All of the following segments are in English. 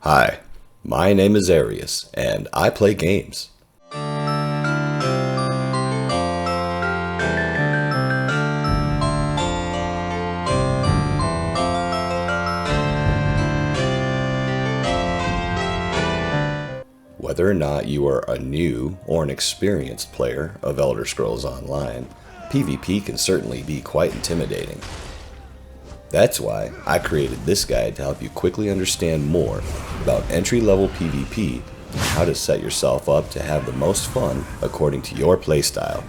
Hi, my name is Arius, and I play games. Whether or not you are a new or an experienced player of Elder Scrolls Online, PvP can certainly be quite intimidating. That's why I created this guide to help you quickly understand more about entry-level PvP and how to set yourself up to have the most fun according to your playstyle.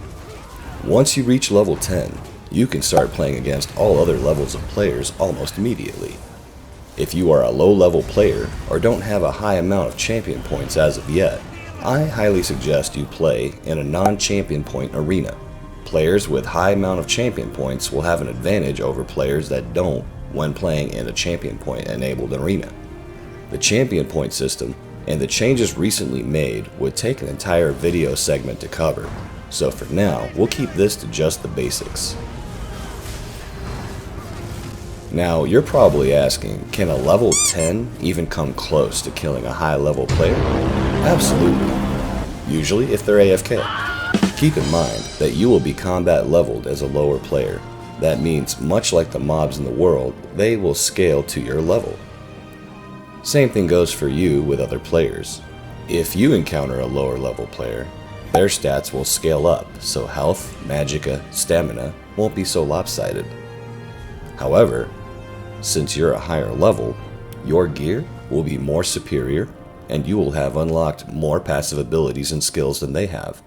Once you reach level 10, you can start playing against all other levels of players almost immediately. If you are a low-level player or don't have a high amount of champion points as of yet, I highly suggest you play in a non-champion point arena. Players with high amount of champion points will have an advantage over players that don't when playing in a champion point enabled arena. The champion point system and the changes recently made would take an entire video segment to cover, so for now we'll keep this to just the basics. Now you're probably asking, can a level 10 even come close to killing a high level player? Absolutely, usually if they're AFK. Keep in mind that you will be combat leveled as a lower player. That means, much like the mobs in the world, they will scale to your level. Same thing goes for you with other players. If you encounter a lower level player, their stats will scale up, so health, magicka, stamina won't be so lopsided. However, since you're a higher level, your gear will be more superior and you will have unlocked more passive abilities and skills than they have.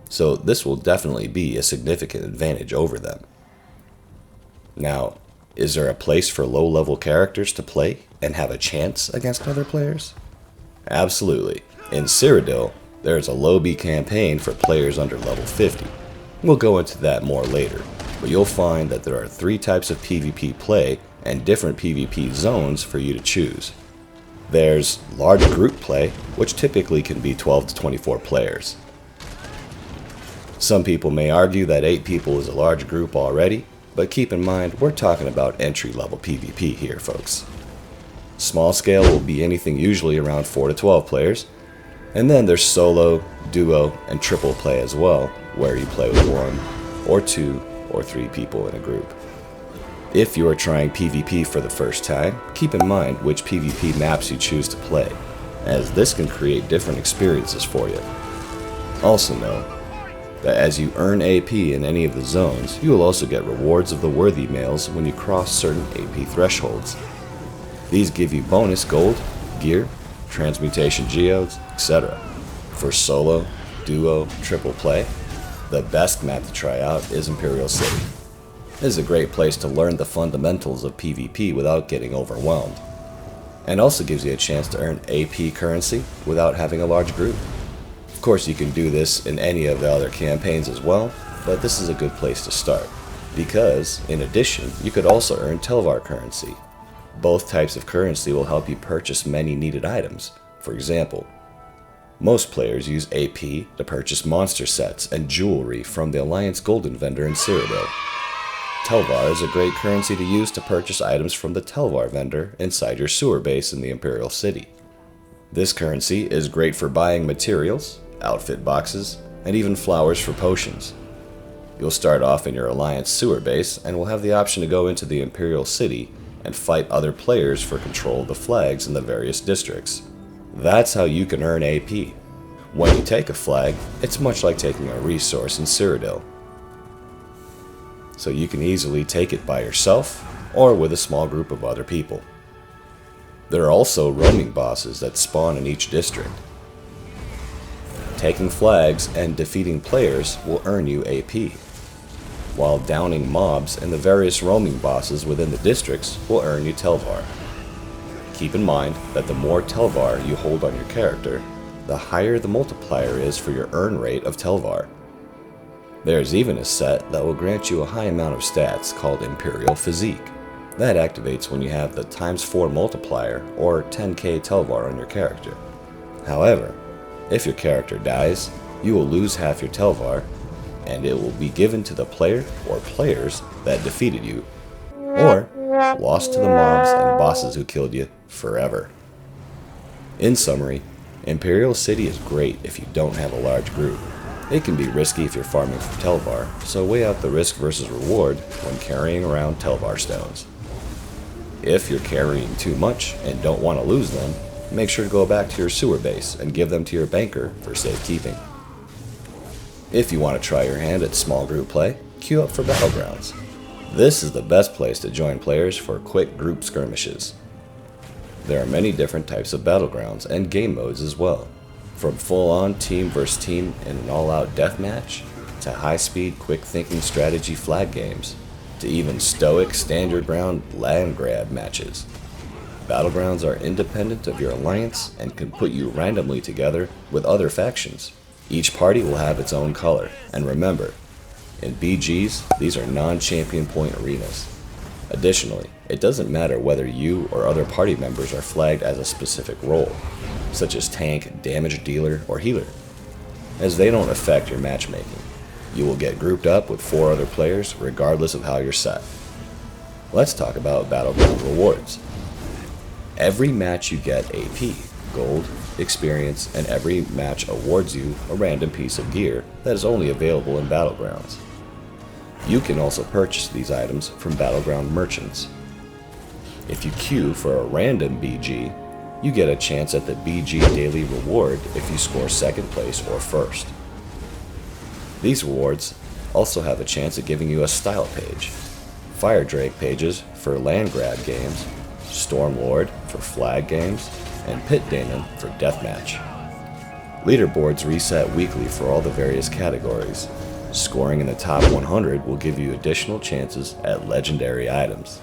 So this will definitely be a significant advantage over them. Now, is there a place for low-level characters to play and have a chance against other players? Absolutely. In Cyrodiil, there is a lobby campaign for players under level 50. We'll go into that more later, but you'll find that there are 3 types of PvP play and different PvP zones for you to choose. There's large group play, which typically can be 12 to 24 players. Some people may argue that 8 people is a large group already, but keep in mind we're talking about entry-level PvP here, folks. Small scale will be anything usually around 4 to 12 players, and then there's solo, duo, and triple play as well, where you play with 1 or 2 or 3 people in a group. If you are trying PvP for the first time, keep in mind which PvP maps you choose to play, as this can create different experiences for you. Also know that as you earn AP in any of the zones, you will also get rewards of the worthy mails when you cross certain AP thresholds. These give you bonus gold, gear, transmutation geodes, etc. For solo, duo, triple play, the best map to try out is Imperial City. This is a great place to learn the fundamentals of PvP without getting overwhelmed, and also gives you a chance to earn AP currency without having a large group. Of course, you can do this in any of the other campaigns as well, but this is a good place to start, because, in addition, you could also earn Telvar currency. Both types of currency will help you purchase many needed items. For example, most players use AP to purchase monster sets and jewelry from the Alliance Golden Vendor in Cyrodiil. Telvar is a great currency to use to purchase items from the Telvar vendor inside your sewer base in the Imperial City. This currency is great for buying materials, outfit boxes, and even flowers for potions. You'll start off in your Alliance sewer base and will have the option to go into the Imperial City and fight other players for control of the flags in the various districts. That's how you can earn AP. When you take a flag, it's much like taking a resource in Cyrodiil. So you can easily take it by yourself or with a small group of other people. There are also roaming bosses that spawn in each district. Taking flags and defeating players will earn you AP, while downing mobs and the various roaming bosses within the districts will earn you Telvar. Keep in mind that the more Telvar you hold on your character, the higher the multiplier is for your earn rate of Telvar. There's even a set that will grant you a high amount of stats called Imperial Physique. That activates when you have the ×4 multiplier or 10k Telvar on your character. However, if your character dies, you will lose half your Telvar, and it will be given to the player or players that defeated you, or lost to the mobs and bosses who killed you forever. In summary, Imperial City is great if you don't have a large group. It can be risky if you're farming for Telvar, so weigh out the risk versus reward when carrying around Telvar stones. If you're carrying too much and don't want to lose them, make sure to go back to your sewer base and give them to your banker for safekeeping. If you want to try your hand at small group play, queue up for Battlegrounds. This is the best place to join players for quick group skirmishes. There are many different types of Battlegrounds and game modes as well, from full-on team versus team in an all-out deathmatch, to high-speed, quick-thinking strategy flag games, to even stoic standard ground land grab matches. Battlegrounds are independent of your alliance and can put you randomly together with other factions. Each party will have its own color, and remember, in BGs, these are non-champion point arenas. Additionally, it doesn't matter whether you or other party members are flagged as a specific role, such as tank, damage dealer, or healer, as they don't affect your matchmaking. You will get grouped up with 4 other players regardless of how you're set. Let's talk about Battleground rewards. Every match you get AP, gold, experience, and every match awards you a random piece of gear that is only available in Battlegrounds. You can also purchase these items from Battleground merchants. If you queue for a random BG, you get a chance at the BG daily reward if you score 2nd place or 1st. These rewards also have a chance at giving you a style page, Fire Drake pages for land grab games, Stormlord for flag games, and Pit Daemon for deathmatch. Leaderboards reset weekly for all the various categories. Scoring in the top 100 will give you additional chances at legendary items.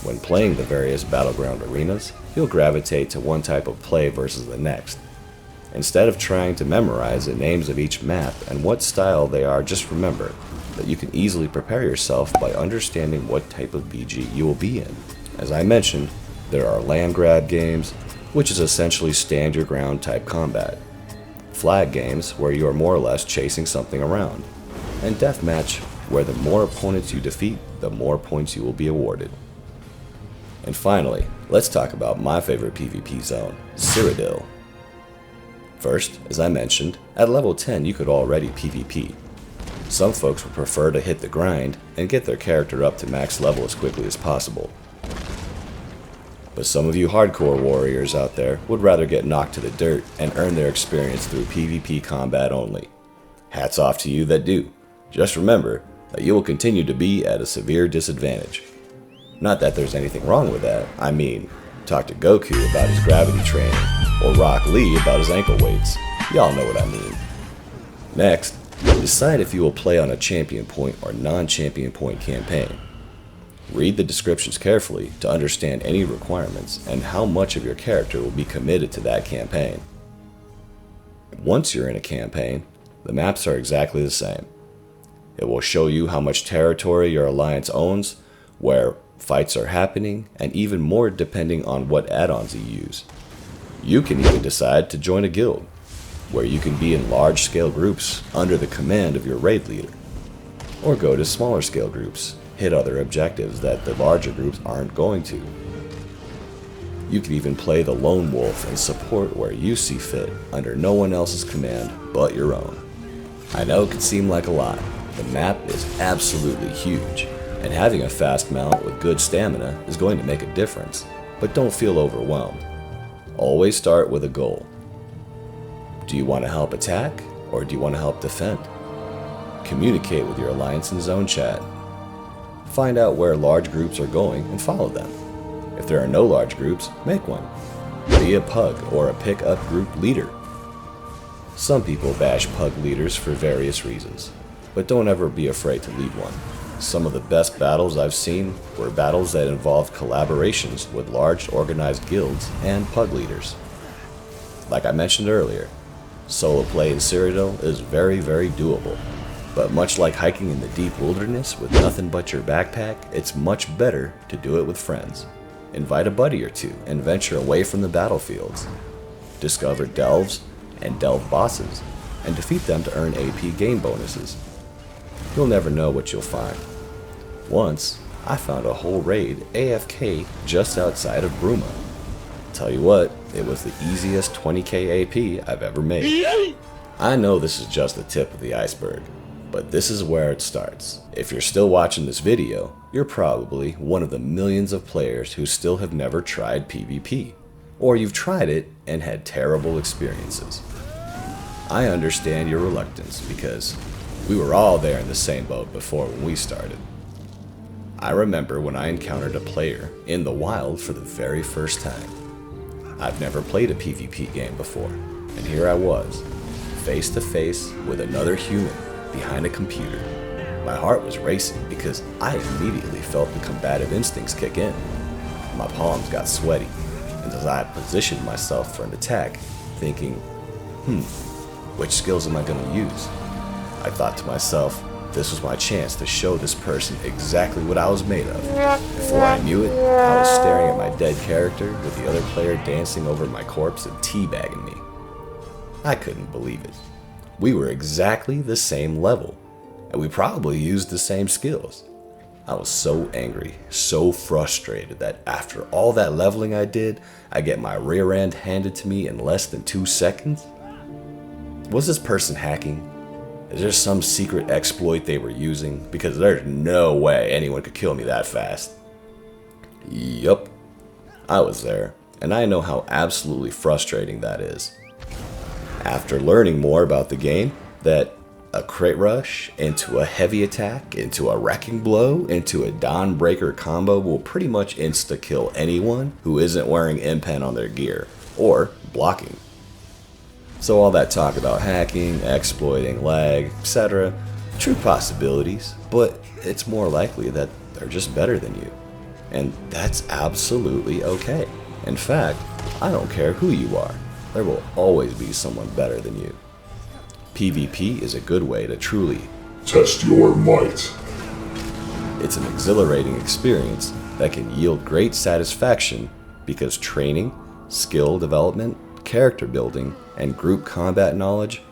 When playing the various Battleground arenas, you'll gravitate to one type of play versus the next. Instead of trying to memorize the names of each map and what style they are, just remember that you can easily prepare yourself by understanding what type of BG you will be in. As I mentioned, there are land grab games, which is essentially stand your ground type combat, flag games where you are more or less chasing something around, and deathmatch where the more opponents you defeat, the more points you will be awarded. And finally, let's talk about my favorite PvP zone, Cyrodiil. First, as I mentioned, at level 10 you could already PvP. Some folks would prefer to hit the grind and get their character up to max level as quickly as possible. But some of you hardcore warriors out there would rather get knocked to the dirt and earn their experience through PvP combat only. Hats off to you that do. Just remember that you will continue to be at a severe disadvantage. Not that there's anything wrong with that. I mean, talk to Goku about his gravity training, or Rock Lee about his ankle weights. Y'all know what I mean. Next, decide if you will play on a champion point or non-champion point campaign. Read the descriptions carefully to understand any requirements and how much of your character will be committed to that campaign. Once you're in a campaign, the maps are exactly the same. It will show you how much territory your alliance owns, where fights are happening, and even more depending on what add-ons you use. You can even decide to join a guild, where you can be in large-scale groups under the command of your raid leader, or go to smaller-scale groups, hit other objectives that the larger groups aren't going to. You can even play the lone wolf and support where you see fit, under no one else's command but your own. I know it can seem like a lot. The map is absolutely huge, and having a fast mount with good stamina is going to make a difference, but don't feel overwhelmed. Always start with a goal. Do you want to help attack, or do you want to help defend? Communicate with your alliance in zone chat. Find out where large groups are going and follow them. If there are no large groups, make one. Be a pug or a pick-up group leader. Some people bash pug leaders for various reasons, but don't ever be afraid to lead one. Some of the best battles I've seen were battles that involved collaborations with large organized guilds and pug leaders. Like I mentioned earlier, solo play in Cyrodiil is very, very doable. But much like hiking in the deep wilderness with nothing but your backpack, it's much better to do it with friends. Invite a buddy or two and venture away from the battlefields. Discover delves and delve bosses, and defeat them to earn AP game bonuses. You'll never know what you'll find. Once, I found a whole raid AFK just outside of Bruma. Tell you what, it was the easiest 20k AP I've ever made. I know this is just the tip of the iceberg, but this is where it starts. If you're still watching this video, you're probably one of the millions of players who still have never tried PvP, or you've tried it and had terrible experiences. I understand your reluctance because we were all there in the same boat before when we started. I remember when I encountered a player in the wild for the very first time. I've never played a PvP game before, and here I was, face to face with another human behind a computer. My heart was racing because I immediately felt the combative instincts kick in. My palms got sweaty, and as I positioned myself for an attack, thinking, which skills am I going to use? I thought to myself, this was my chance to show this person exactly what I was made of. Before I knew it, I was staring at my dead character with the other player dancing over my corpse and teabagging me. I couldn't believe it. We were exactly the same level, and we probably used the same skills. I was so angry, so frustrated that after all that leveling I did, I get my rear end handed to me in less than 2 seconds? Was this person hacking? Is there some secret exploit they were using? Because there's no way anyone could kill me that fast. Yup, I was there, and I know how absolutely frustrating that is. After learning more about the game, that a crit rush into a heavy attack, into a wrecking blow, into a dawn breaker combo will pretty much insta-kill anyone who isn't wearing impen on their gear, or blocking. So all that talk about hacking, exploiting, lag, etc., true possibilities, but it's more likely that they're just better than you. And that's absolutely okay. In fact, I don't care who you are, there will always be someone better than you. PvP is a good way to truly test your might. It's an exhilarating experience that can yield great satisfaction because training, skill development, character building, and group combat knowledge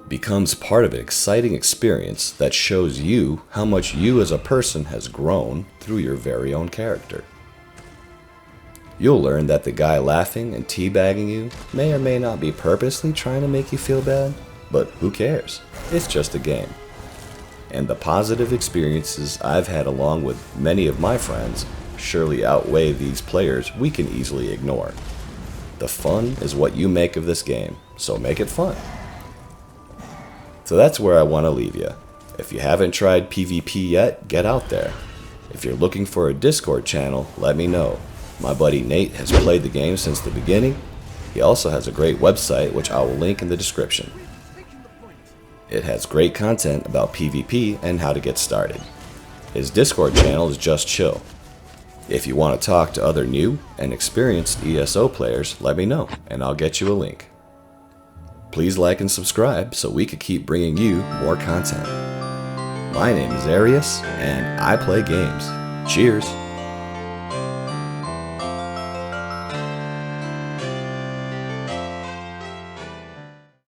becomes part of an exciting experience that shows you how much you as a person has grown through your very own character. You'll learn that the guy laughing and teabagging you may or may not be purposely trying to make you feel bad, but who cares? It's just a game. And the positive experiences I've had along with many of my friends surely outweigh these players we can easily ignore. The fun is what you make of this game, so make it fun. So that's where I want to leave you. If you haven't tried PvP yet, get out there. If you're looking for a Discord channel, let me know. My buddy Nait has played the game since the beginning. He also has a great website which I will link in the description. It has great content about PvP and how to get started. His Discord channel is just chill. If you want to talk to other new and experienced ESO players, let me know and I'll get you a link. Please like and subscribe so we can keep bringing you more content. My name is Arius and I play games. Cheers!